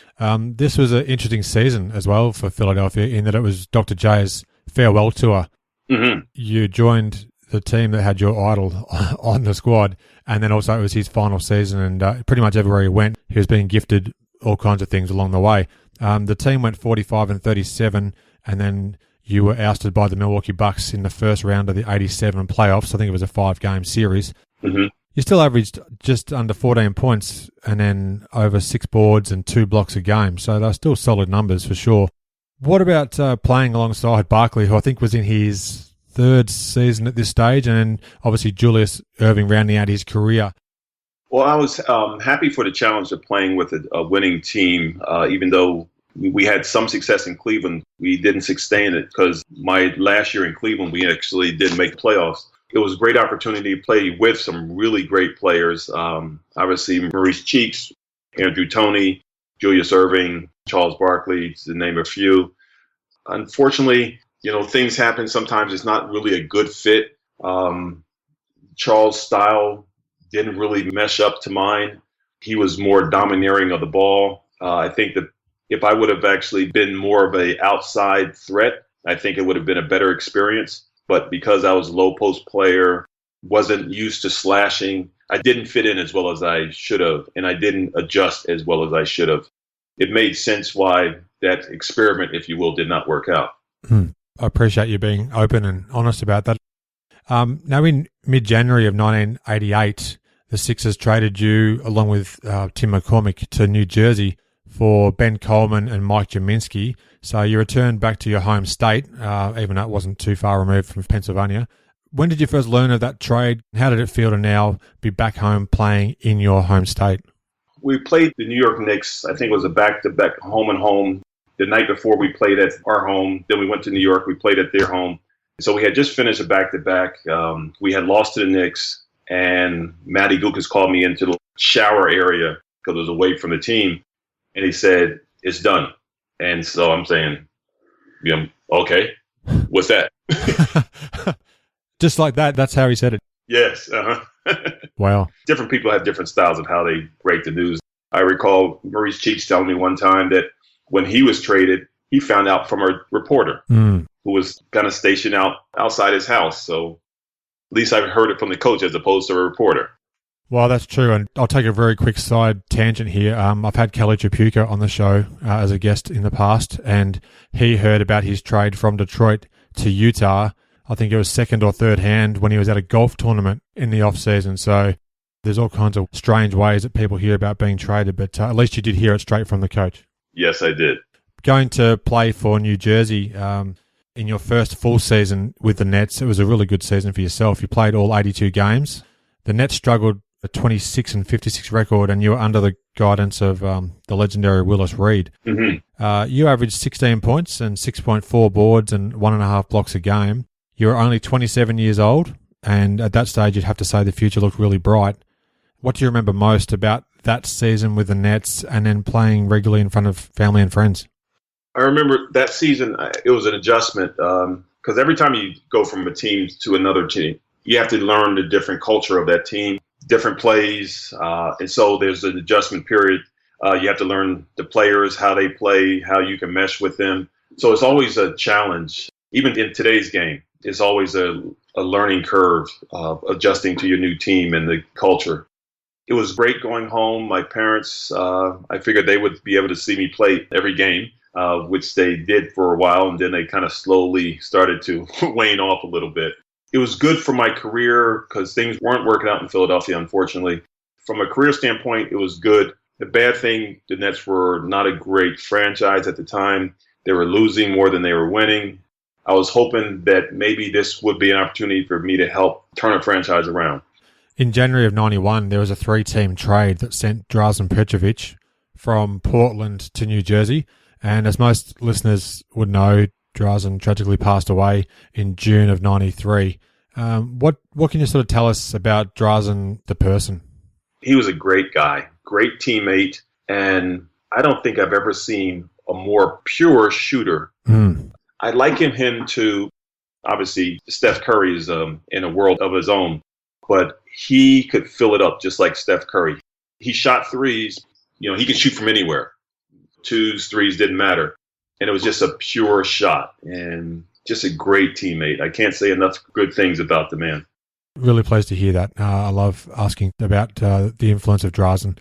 This was an interesting season as well for Philadelphia in that it was Dr. J's farewell tour. Mm-hmm. You joined the team that had your idol on the squad, and then also it was his final season, and pretty much everywhere he went, he was being gifted all kinds of things along the way. The team went 45-37, and then you were ousted by the Milwaukee Bucks in the first round of the '87 playoffs. I think it was a 5-game series. Mm-hmm. You still averaged just under 14 points and then over 6 boards and 2 blocks a game, so they're still solid numbers for sure. What about playing alongside Barkley, who I think was in his 3rd season at this stage, and then obviously Julius Erving rounding out his career? Well, I was happy for the challenge of playing with a winning team, even though we had some success in Cleveland. We didn't sustain it because my last year in Cleveland, we actually didn't make the playoffs. It was a great opportunity to play with some really great players. Obviously, Maurice Cheeks, Andrew Toney, Julius Erving, Charles Barkley, to name a few. Unfortunately, things happen. Sometimes it's not really a good fit. Charles' style didn't really mesh up to mine. He was more domineering of the ball. I think that if I would have actually been more of an outside threat, I think it would have been a better experience. But because I was a low post player, wasn't used to slashing, I didn't fit in as well as I should have, and I didn't adjust as well as I should have. It made sense why that experiment, if you will, did not work out. I appreciate you being open and honest about that. Now, in mid-January of 1988, the Sixers traded you, along with Tim McCormick, to New Jersey for Ben Coleman and Mike Jaminski. So you returned back to your home state, even though it wasn't too far removed from Pennsylvania. When did you first learn of that trade? How did it feel to now be back home playing in your home state? We played the New York Knicks. I think it was a back-to-back home and home. The night before we played at our home. Then we went to New York. We played at their home. So we had just finished a back-to-back. We had lost to the Knicks, and Matty Gukas called me into the shower area because it was away from the team. And he said, "It's done." And so I'm saying, okay, what's that? Just like that, that's how he said it. Yes. Wow. Different people have different styles of how they break the news. I recall Maurice Cheeks telling me one time that when he was traded, he found out from a reporter who was kind of stationed outside his house. So at least I've heard it from the coach as opposed to a reporter. Well, that's true. And I'll take a very quick side tangent here. I've had Kelly Tripucka on the show as a guest in the past, and he heard about his trade from Detroit to Utah. I think it was second or third hand when he was at a golf tournament in the off-season. So there's all kinds of strange ways that people hear about being traded, but at least you did hear it straight from the coach. Yes, I did. Going to play for New Jersey in your first full season with the Nets, it was a really good season for yourself. You played all 82 games. The Nets struggled a 26-56 record, and you were under the guidance of the legendary Willis Reed. Mm-hmm. You averaged 16 points and 6.4 boards and 1.5 blocks a game. You were only 27 years old, and at that stage, you'd have to say the future looked really bright. What do you remember most about that season with the Nets and then playing regularly in front of family and friends? I remember that season, it was an adjustment because every time you go from a team to another team, you have to learn the different culture of that team, different plays. And so there's an adjustment period. You have to learn the players, how they play, how you can mesh with them. So it's always a challenge. Even in today's game, it's always a learning curve of adjusting to your new team and the culture. It was great going home. My parents, I figured they would be able to see me play every game, which they did for a while, and then they kind of slowly started to wane off a little bit. It was good for my career because things weren't working out in Philadelphia, unfortunately. From a career standpoint, it was good. The bad thing, the Nets were not a great franchise at the time. They were losing more than they were winning. I was hoping that maybe this would be an opportunity for me to help turn a franchise around. In January of 91, there was a 3-team trade that sent Drazen Petrovic from Portland to New Jersey. And as most listeners would know, Drazen tragically passed away in June of 93. What can you sort of tell us about Drazen, the person? He was a great guy, great teammate, and I don't think I've ever seen a more pure shooter. I liken him to, obviously, Steph Curry is in a world of his own, but he could fill it up just like Steph Curry. He shot threes. He could shoot from anywhere. 2s, 3s, didn't matter. And it was just a pure shot and just a great teammate. I can't say enough good things about the man. Really pleased to hear that. I love asking about the influence of Drazen.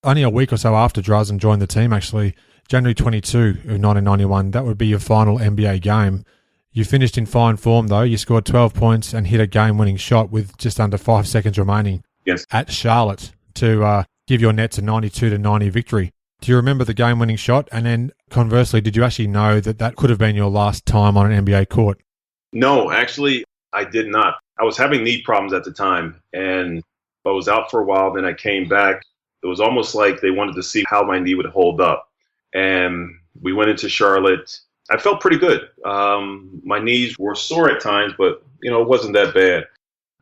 Only a week or so after Drazen joined the team, actually, January 22 of 1991, that would be your final NBA game. You finished in fine form, though. You scored 12 points and hit a game-winning shot with just under 5 seconds remaining at Charlotte to give your Nets a 92-90 victory. Do you remember the game-winning shot? And then, conversely, did you actually know that could have been your last time on an NBA court? No, actually, I did not. I was having knee problems at the time, and I was out for a while, then I came back. It was almost like they wanted to see how my knee would hold up. And we went into Charlotte. I felt pretty good. My knees were sore at times, but, it wasn't that bad.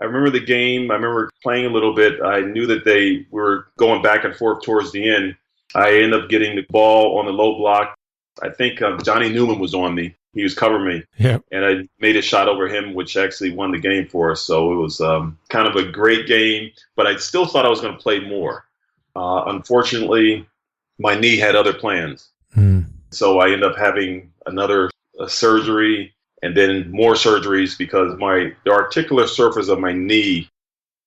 I remember the game. I remember playing a little bit. I knew that they were going back and forth towards the end. I ended up getting the ball on the low block. I think Johnny Newman was on me. He was covering me. Yeah. And I made a shot over him, which actually won the game for us. So it was kind of a great game, but I still thought I was going to play more. Unfortunately, my knee had other plans. So I ended up having another surgery and then more surgeries because the articular surface of my knee,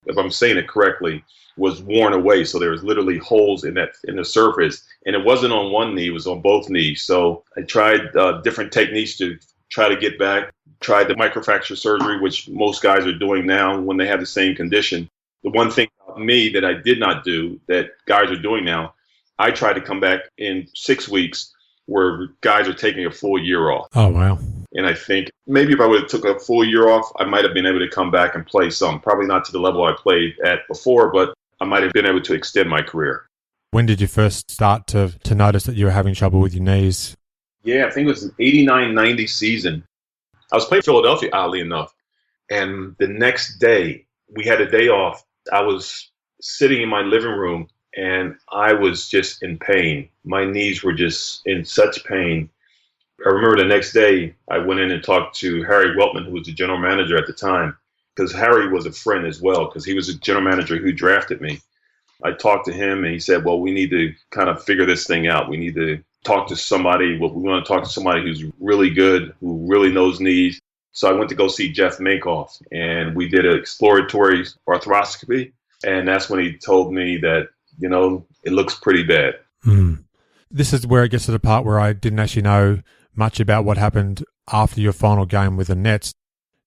if I'm saying it correctly, was worn away. So there was literally holes in the surface, and it wasn't on one knee, it was on both knees. So I tried different techniques to try to get back, tried the microfracture surgery, which most guys are doing now when they have the same condition. The one thing about me that I did not do that guys are doing now, I tried to come back in 6 weeks where guys are taking a full year off. Oh, wow. And I think maybe if I would have took a full year off, I might have been able to come back and play some. Probably not to the level I played at before, but I might have been able to extend my career. When did you first start to notice that you were having trouble with your knees? Yeah, I think it was an 89-90 season. I was playing Philadelphia, oddly enough. And the next day, we had a day off. I was sitting in my living room, and I was just in pain. My knees were just in such pain. I remember the next day, I went in and talked to Harry Weltman, who was the general manager at the time, because Harry was a friend as well, because he was the general manager who drafted me. I talked to him, and he said, well, we need to kind of figure this thing out. We need to talk to somebody. We want to talk to somebody who's really good, who really knows knees. So I went to go see Jeff Mankoff, and we did an exploratory arthroscopy, and that's when he told me that, it looks pretty bad. This is where it gets to the part where I didn't actually know much about what happened after your final game with the Nets.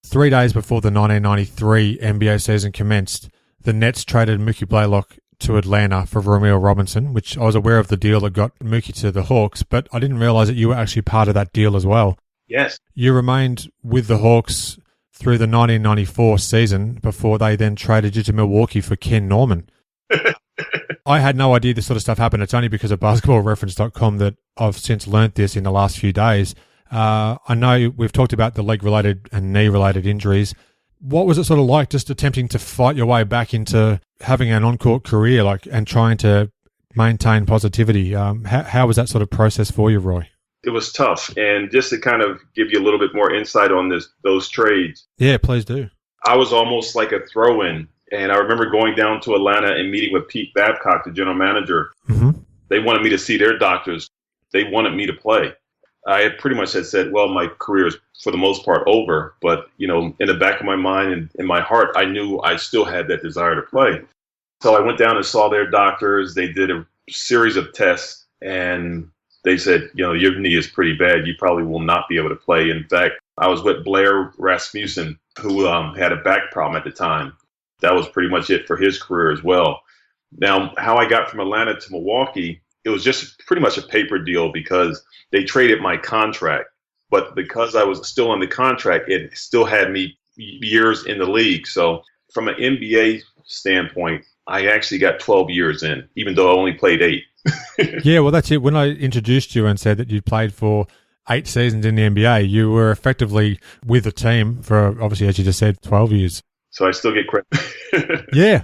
3 days before the 1993 NBA season commenced, the Nets traded Mookie Blaylock to Atlanta for Romeo Robinson, which I was aware of the deal that got Mookie to the Hawks, but I didn't realize that you were actually part of that deal as well. Yes. You remained with the Hawks through the 1994 season before they then traded you to Milwaukee for Ken Norman. I had no idea this sort of stuff happened. It's only because of basketballreference.com that I've since learnt this in the last few days. I know we've talked about the leg-related and knee-related injuries. What was it sort of like just attempting to fight your way back into having an on-court career and trying to maintain positivity? How was that sort of process for you, Roy? It was tough. And just to kind of give you a little bit more insight on those trades. Yeah, please do. I was almost like a throw-in. And I remember going down to Atlanta and meeting with Pete Babcock, the general manager. Mm-hmm. They wanted me to see their doctors. They wanted me to play. I had pretty much said, well, my career is for the most part over. But, in the back of my mind and in my heart, I knew I still had that desire to play. So I went down and saw their doctors. They did a series of tests, and they said, your knee is pretty bad. You probably will not be able to play. In fact, I was with Blair Rasmussen, who had a back problem at the time. That was pretty much it for his career as well. Now, how I got from Atlanta to Milwaukee, it was just pretty much a paper deal because they traded my contract. But because I was still on the contract, it still had me years in the league. So from an NBA standpoint, I actually got 12 years in, even though I only played 8. Yeah, well, that's it. When I introduced you and said that you played for 8 seasons in the NBA, you were effectively with the team for, obviously, as you just said, 12 years. So I still get credit. Yeah,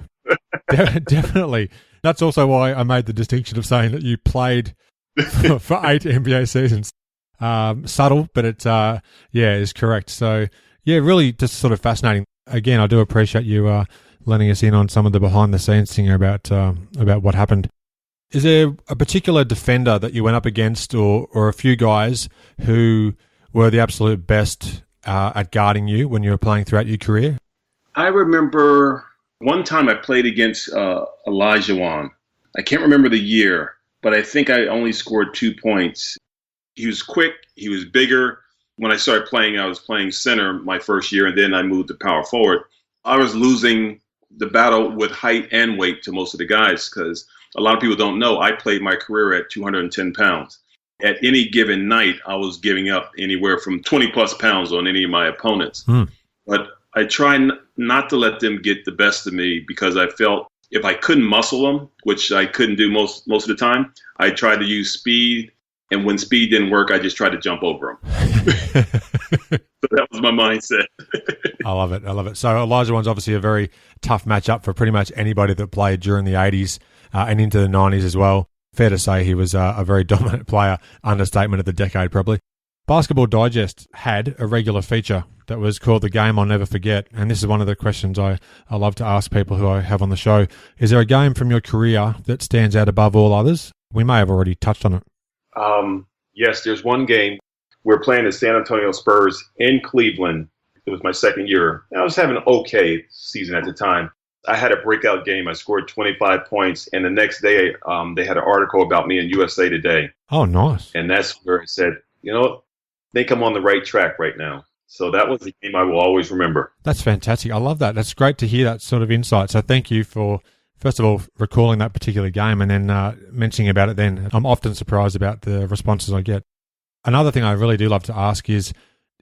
definitely. That's also why I made the distinction of saying that you played for 8 NBA seasons. Subtle, but it's is correct. So, yeah, really just sort of fascinating. Again, I do appreciate you letting us in on some of the behind-the-scenes thing about what happened. Is there a particular defender that you went up against or a few guys who were the absolute best at guarding you when you were playing throughout your career? I remember one time I played against Elijah Wan. I can't remember the year, but I think I only scored 2 points. He was quick. He was bigger. When I started playing, I was playing center my first year, and then I moved to power forward. I was losing the battle with height and weight to most of the guys because a lot of people don't know I played my career at 210 pounds. At any given night, I was giving up anywhere from 20-plus pounds on any of my opponents. But I try not to let them get the best of me because I felt if I couldn't muscle them, which I couldn't do most of the time, I tried to use speed. And when speed didn't work, I just tried to jump over them. So that was my mindset. I love it. I love it. So Elijah One's obviously a very tough matchup for pretty much anybody that played during the 80s and into the 90s as well. Fair to say he was a very dominant player, understatement of the decade probably. Basketball Digest had a regular feature that was called The Game I'll Never Forget, and this is one of the questions I love to ask people who I have on the show. Is there a game from your career that stands out above all others? We may have already touched on it. Yes, there's one game. We're playing the San Antonio Spurs in Cleveland. It was my second year. I was having an okay season at the time. I had a breakout game. I scored 25 points, and the next day they had an article about me in USA Today. Oh, nice. And that's where it said, I think I'm on the right track right now. So that was the game I will always remember. That's fantastic. I love that. That's great to hear that sort of insight. So thank you for, first of all, recalling that particular game and then mentioning about it then. I'm often surprised about the responses I get. Another thing I really do love to ask is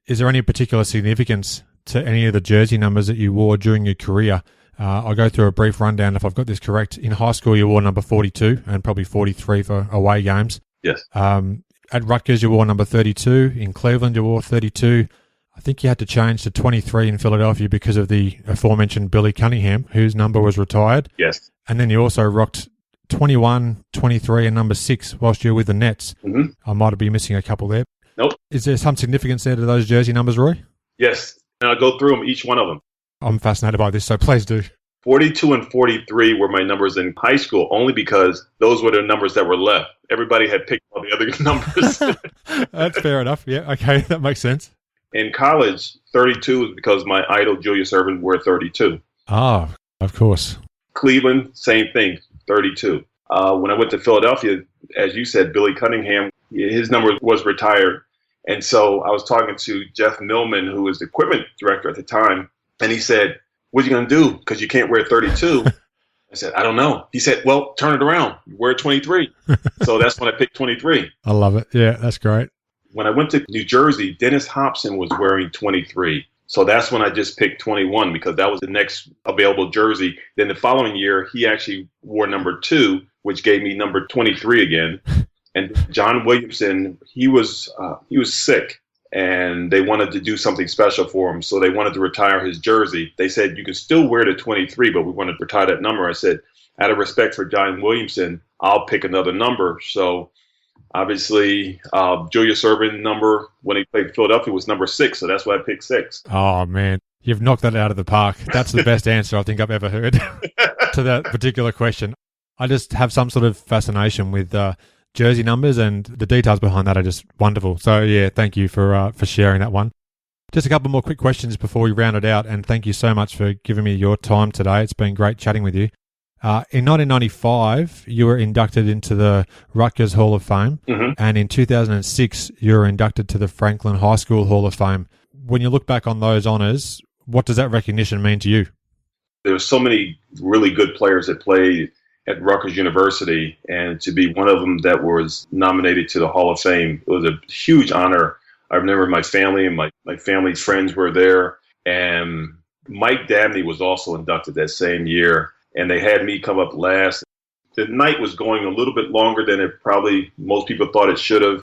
there any particular significance to any of the jersey numbers that you wore during your career? I'll go through a brief rundown if I've got this correct. In high school, you wore number 42 and probably 43 for away games. Yes. At Rutgers, you wore number 32. In Cleveland, you wore 32. I think you had to change to 23 in Philadelphia because of the aforementioned Billy Cunningham, whose number was retired. Yes. And then you also rocked 21, 23, and number 6 whilst you were with the Nets. Mm-hmm. I might be missing a couple there. Nope. Is there some significance there to those jersey numbers, Roy? Yes. And I'll go through them, each one of them. I'm fascinated by this, so please do. 42 and 43 were my numbers in high school, only because those were the numbers that were left. Everybody had picked all the other numbers. That's fair enough. Yeah, okay, that makes sense. In college, 32 was because my idol, Julius Erving, wore 32. Oh, of course. Cleveland, same thing, 32. When I went to Philadelphia, as you said, Billy Cunningham, his number was retired. And so I was talking to Jeff Millman, who was the equipment director at the time, and he said, "What are you going to do? Because you can't wear 32. I said, "I don't know." He said, "Well, turn it around. Wear 23. So that's when I picked 23. I love it. Yeah, that's great. When I went to New Jersey, Dennis Hobson was wearing 23. So that's when I just picked 21 because that was the next available jersey. Then the following year, he actually wore number 2, which gave me number 23 again. And John Williamson, he was sick. And they wanted to do something special for him. So they wanted to retire his jersey. They said, "You can still wear the 23, but we want to retire that number." I said, out of respect for John Williamson, I'll pick another number. So obviously, Julius Erving number when he played Philadelphia was number 6. So that's why I picked 6. Oh, man. You've knocked that out of the park. That's the best answer I think I've ever heard to that particular question. I just have some sort of fascination with jersey numbers, and the details behind that are just wonderful. So, yeah, thank you for sharing that one. Just a couple more quick questions before we round it out, and thank you so much for giving me your time today. It's been great chatting with you. In 1995, you were inducted into the Rutgers Hall of Fame, and in 2006, you were inducted to the Franklin High School Hall of Fame. When you look back on those honours, what does that recognition mean to you? There were so many really good players that played at Rutgers University, and to be one of them that was nominated to the Hall of Fame, it was a huge honor. I remember my family and my family's friends were there, and Mike Dabney was also inducted that same year, and they had me come up last. The night was going a little bit longer than it probably most people thought it should have,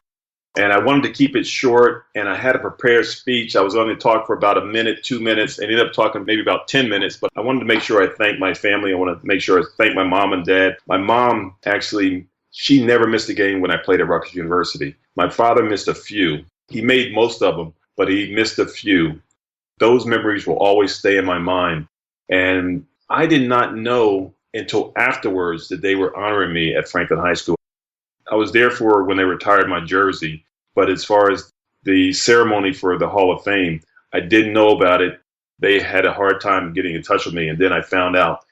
and I wanted to keep it short, and I had a prepared speech. I was going to talk for about a minute, 2 minutes, and ended up talking maybe about 10 minutes, but I wanted to make sure I thanked my family. I wanted to make sure I thanked my mom and dad. My mom, actually, she never missed a game when I played at Rutgers University. My father missed a few. He made most of them, but he missed a few. Those memories will always stay in my mind. And I did not know until afterwards that they were honoring me at Franklin High School. I was there for when they retired my jersey, but as far as the ceremony for the Hall of Fame, I didn't know about it. They had a hard time getting in touch with me, and then I found out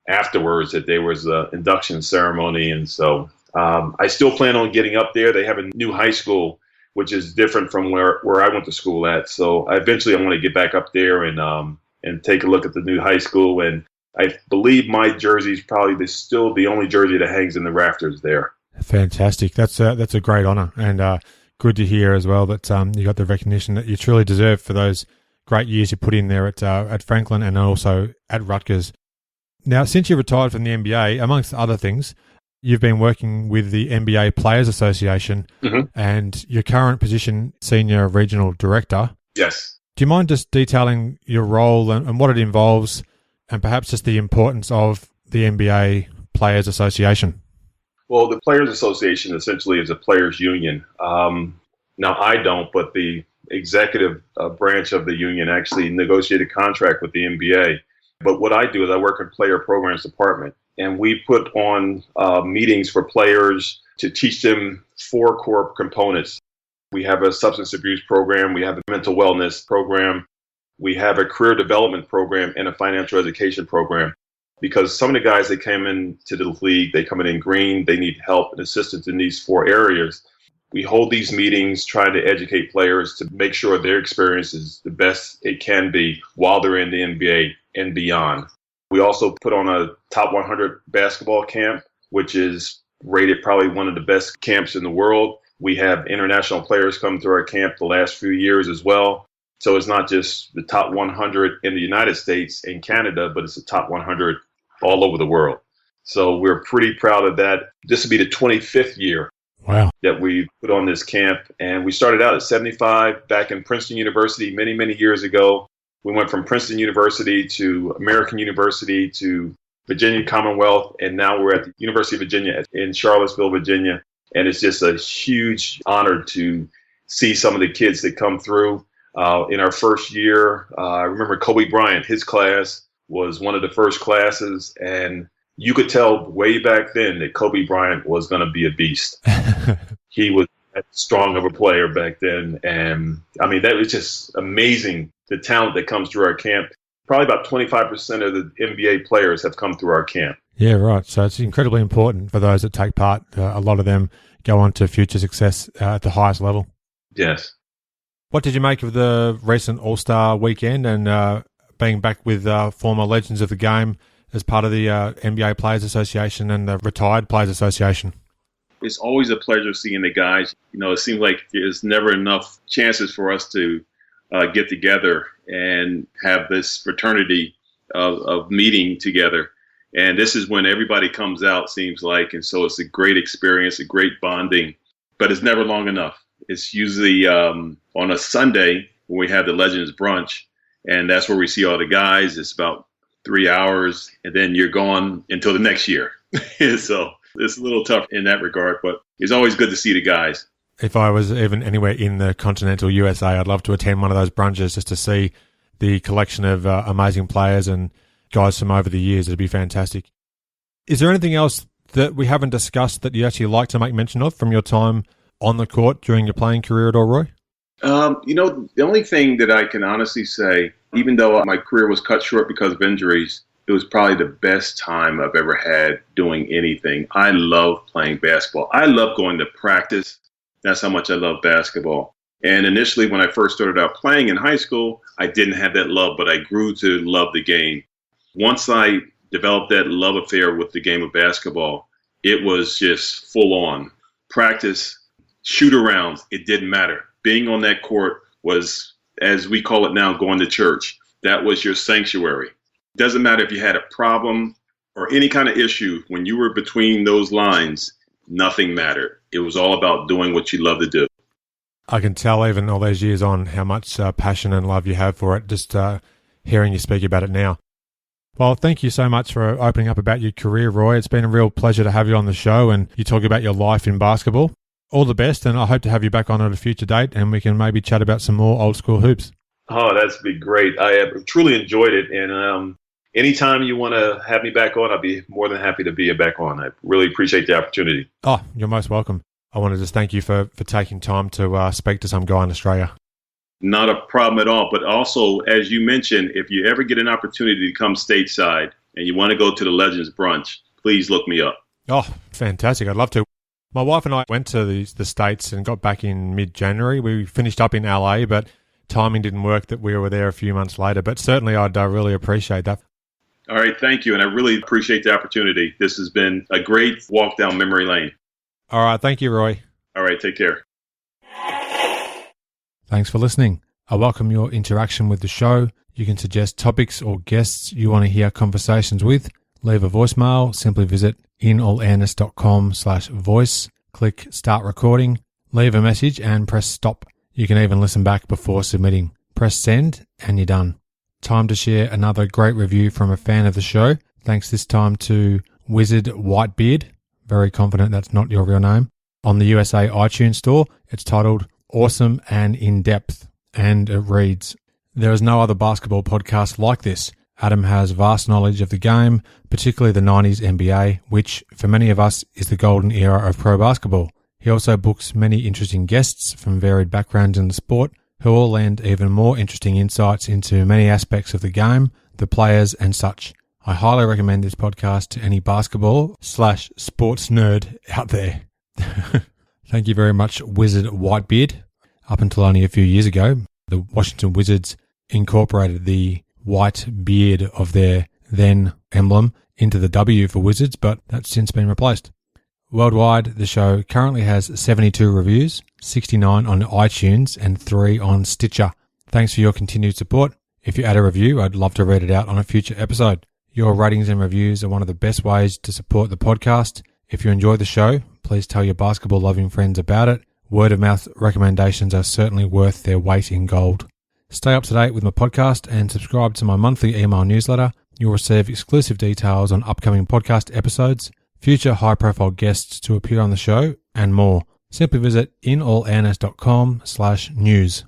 afterwards that there was an induction ceremony, and so I still plan on getting up there. They have a new high school, which is different from where I went to school at, so eventually I want to get back up there and take a look at the new high school, and I believe my jersey is probably still the only jersey that hangs in the rafters there. Fantastic. That's a great honour, and good to hear as well that you got the recognition that you truly deserve for those great years you put in there at Franklin and also at Rutgers. Now, since you retired from the NBA, amongst other things, you've been working with the NBA Players Association and your current position, Senior Regional Director. Yes. Do you mind just detailing your role and what it involves and perhaps just the importance of the NBA Players Association? Well, the Players Association essentially is a players' union. Now, I don't, but the executive branch of the union actually negotiated a contract with the NBA. But what I do is I work in player programs department, and we put on meetings for players to teach them 4 core components. We have a substance abuse program, we have a mental wellness program, we have a career development program, and a financial education program. Because some of the guys that came into the league, they come in green, they need help and assistance in these 4 areas. We hold these meetings trying to educate players to make sure their experience is the best it can be while they're in the NBA and beyond. We also put on a top 100 basketball camp, which is rated probably one of the best camps in the world. We have international players come through our camp the last few years as well. So it's not just the top 100 in the United States and Canada, but it's the top 100 all over the world. So we're pretty proud of that. This will be the 25th year that we put on this camp. And we started out at 75 back in Princeton University many, many years ago. We went from Princeton University to American University to Virginia Commonwealth, and now we're at the University of Virginia in Charlottesville, Virginia. And it's just a huge honor to see some of the kids that come through. In our first year, I remember Kobe Bryant, his class was one of the first classes, and you could tell way back then that Kobe Bryant was going to be a beast. He was that strong of a player back then. And I mean, that was just amazing, the talent that comes through our camp. Probably about 25% of the NBA players have come through our camp. Yeah, right. So it's incredibly important for those that take part. A lot of them go on to future success at the highest level. Yes. What did you make of the recent All-Star weekend and being back with former legends of the game as part of the NBA Players Association and the Retired Players Association? It's always a pleasure seeing the guys. You know, it seems like there's never enough chances for us to get together and have this fraternity of meeting together. And this is when everybody comes out, seems like. And so it's a great experience, a great bonding, but it's never long enough. It's usually on a Sunday when we have the Legends Brunch, and that's where we see all the guys. It's about 3 hours, and then you're gone until the next year. So it's a little tough in that regard, but it's always good to see the guys. If I was even anywhere in the continental USA, I'd love to attend one of those brunches just to see the collection of amazing players and guys from over the years. It'd be fantastic. Is there anything else that we haven't discussed that you'd actually like to make mention of from your time on the court during your playing career at all, Roy? You know, the only thing that I can honestly say, even though my career was cut short because of injuries, it was probably the best time I've ever had doing anything. I love playing basketball. I love going to practice. That's how much I love basketball. And initially, when I first started out playing in high school, I didn't have that love, but I grew to love the game. Once I developed that love affair with the game of basketball, it was just full on. Practice, shoot arounds, it didn't matter. Being on that court was, as we call it now, going to church. That was your sanctuary. Doesn't matter if you had a problem or any kind of issue. When you were between those lines, nothing mattered. It was all about doing what you love to do. I can tell even all those years on how much passion and love you have for it, just hearing you speak about it now. Well, thank you so much for opening up about your career, Roy. It's been a real pleasure to have you on the show and you talk about your life in basketball. All the best, and I hope to have you back on at a future date and we can maybe chat about some more old school hoops. Oh, that's be great. I have truly enjoyed it, and anytime you want to have me back on, I'll be more than happy to be back on. I really appreciate the opportunity. Oh, you're most welcome. I want to just thank you for taking time to speak to some guy in Australia. Not a problem at all. But also, as you mentioned, if you ever get an opportunity to come stateside and you want to go to the Legends Brunch, please look me up. Oh, fantastic. I'd love to. My wife and I went to the States and got back in mid-January. We finished up in LA, but timing didn't work that we were there a few months later. But certainly I'd really appreciate that. All right. Thank you. And I really appreciate the opportunity. This has been a great walk down memory lane. All right. Thank you, Roy. All right. Take care. Thanks for listening. I welcome your interaction with the show. You can suggest topics or guests you want to hear conversations with. leave a voicemail, simply visit inallairness.com/voice, click start recording, leave a message and press stop. You can even listen back before submitting. Press send and you're done. Time to share another great review from a fan of the show. Thanks this time to Wizard Whitebeard. Very confident that's not your real name. On the USA iTunes store, it's titled Awesome and In-Depth, and it reads, "There is no other basketball podcast like this. Adam has vast knowledge of the game, particularly the 90s NBA, which, for many of us, is the golden era of pro basketball. He also books many interesting guests from varied backgrounds in the sport, who all lend even more interesting insights into many aspects of the game, the players, and such. I highly recommend this podcast to any basketball/sports nerd out there." Thank you very much, Wizard Whitebeard. Up until only a few years ago, the Washington Wizards incorporated the white beard of their then emblem into the W for Wizards, but that's since been replaced. Worldwide, the show currently has 72 reviews, 69 on iTunes and 3 on Stitcher. Thanks for your continued support. If you add a review, I'd love to read it out on a future episode. Your ratings and reviews are one of the best ways to support the podcast. If you enjoy the show, please tell your basketball-loving friends about it. Word-of-mouth recommendations are certainly worth their weight in gold. Stay up to date with my podcast and subscribe to my monthly email newsletter. You'll receive exclusive details on upcoming podcast episodes, future high-profile guests to appear on the show, and more. Simply visit inallairness.com/news.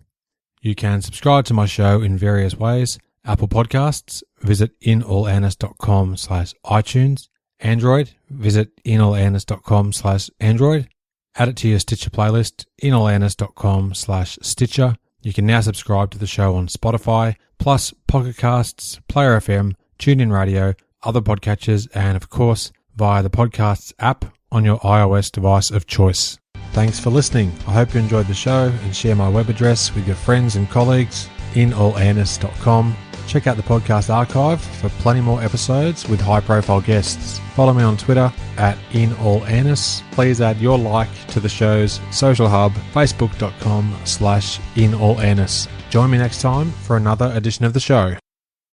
You can subscribe to my show in various ways. Apple Podcasts, visit inallairness.com/iTunes. Android, visit inallairness.com/Android. Add it to your Stitcher playlist, inallairness.com/Stitcher. You can now subscribe to the show on Spotify, plus Pocket Casts, Player FM, TuneIn Radio, other podcatchers, and of course, via the Podcasts app on your iOS device of choice. Thanks for listening. I hope you enjoyed the show and share my web address with your friends and colleagues, inallairness.com. Check out the podcast archive for plenty more episodes with high-profile guests. Follow me on Twitter at inallairness. Please add your like to the show's social hub, facebook.com/inallairness. Join me next time for another edition of the show.